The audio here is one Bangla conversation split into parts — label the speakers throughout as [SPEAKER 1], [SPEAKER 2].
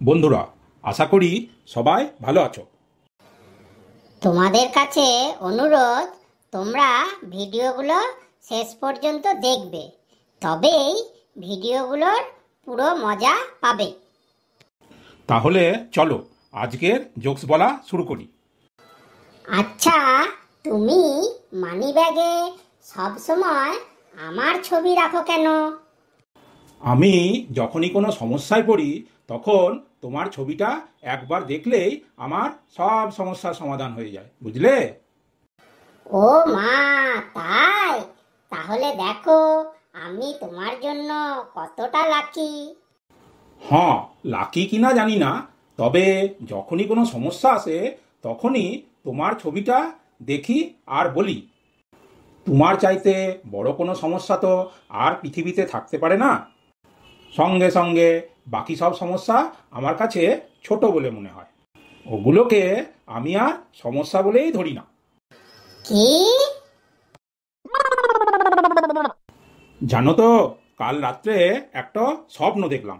[SPEAKER 1] বন্ধুরা, আশা করি সবাই ভালো আছো।
[SPEAKER 2] তোমাদের কাছে অনুরোধ, তোমরা ভিডিওগুলো শেষ পর্যন্ত দেখবে, তবেই ভিডিওগুলোর পুরো মজা পাবে।
[SPEAKER 1] তাহলে চলো আজকের জোকস বলা শুরু করি।
[SPEAKER 2] আচ্ছা, তুমি মানিব্যাগে সবসময় আমার ছবি রাখো কেন?
[SPEAKER 1] আমি যখনই কোনো সমস্যায় পড়ি তখন তোমার ছবিটা একবার দেখলেই আমার সব সমস্যার সমাধান হয়ে যায়, বুঝলে?
[SPEAKER 2] ও মা, তাই? তাহলে দেখো আমি তোমার জন্য কতটা লাকি।
[SPEAKER 1] হ্যাঁ, লাকি কিনা জানি না, তবে যখনই কোনো সমস্যা আসে তখনই তোমার ছবিটা দেখি আর বলি, তোমার চাইতে বড় কোনো সমস্যা তো আর পৃথিবীতে থাকতে পারে না। সঙ্গে সঙ্গে বাকি সব সমস্যা আমার কাছে ছোট বলে মনে হয়, ওগুলোকে আমি আর সমস্যা বলেই ধরি না।
[SPEAKER 2] কি?
[SPEAKER 1] জানো তো, কাল রাত্রে একটা স্বপ্ন দেখলাম।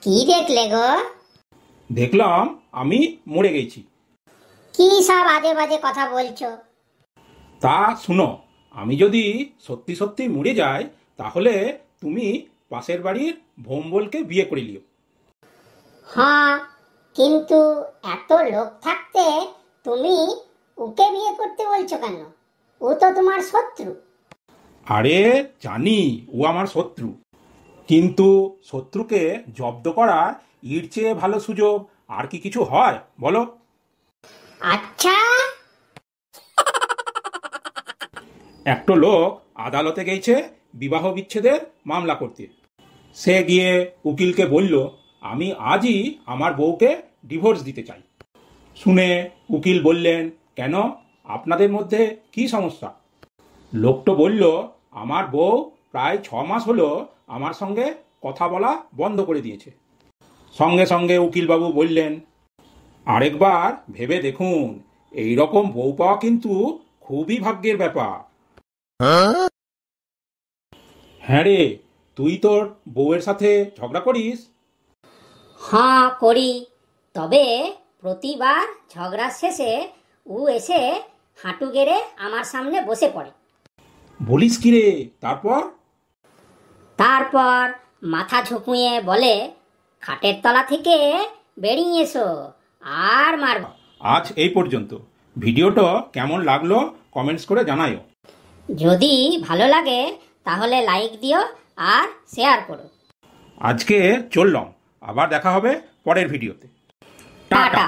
[SPEAKER 2] কি দেখলে গো?
[SPEAKER 1] দেখলাম আমি মরে গেছি।
[SPEAKER 2] কি সব আজে বাজে কথা বলছো?
[SPEAKER 1] তা শুনো, আমি যদি সত্যি সত্যি মরে যাই তাহলে তুমি পাশের বাড়ির ভোম্বলকে বিয়ে করে নিও।
[SPEAKER 2] হ্যাঁ, কিন্তু এত লোক থাকতে তুমি ওকে বিয়ে করতে বলছো কেন? ও তো তোমার শত্রু।
[SPEAKER 1] আরে জানি ও আমার শত্রু, কিন্তু শত্রুকে জব্দ করার এর চেয়ে ভালো সুযোগ আর কি কিছু হয় বলো?
[SPEAKER 2] আচ্ছা,
[SPEAKER 1] একটা লোক আদালতে গেছে বিবাহ বিচ্ছেদের মামলা করতে। সে গিয়ে উকিলকে বলল, আমি আজই আমার বউকে ডিভোর্স দিতে চাই। শুনে উকিল বললেন, কেন, আপনাদের মধ্যে কি সমস্যা? লোকটা বলল, আমার বউ প্রায় 6 মাস হলো আমার সঙ্গে কথা বলা বন্ধ করে দিয়েছে। সঙ্গে সঙ্গে উকিলবাবু বললেন, আরেকবার ভেবে দেখুন, এই রকম বউ পাওয়া কিন্তু খুবই ভাগ্যের ব্যাপার। হ্যাঁ রে, তুই তোর বউয়ের সাথে ঝগড়া করিস?
[SPEAKER 2] হ্যাঁ করি, তবে প্রতিবার ঝগড়ার শেষে ও এসে হাঁটু গেড়ে আমার সামনে বসে পড়ে।
[SPEAKER 1] বলিস কি রে? তারপর?
[SPEAKER 2] তারপর মাথা ঝুঁকুয়ে বলে, খাটের তলা থেকে বেরিয়ে এসো, আর মারব।
[SPEAKER 1] আজ এই পর্যন্ত। ভিডিওটা কেমন লাগলো কমেন্টস করে জানাইও।
[SPEAKER 2] যদি ভালো লাগে তাহলে লাইক দিও আর শেয়ার করো।
[SPEAKER 1] আজকে চললাম, আবার দেখা হবে পরের ভিডিওতে। টাটা।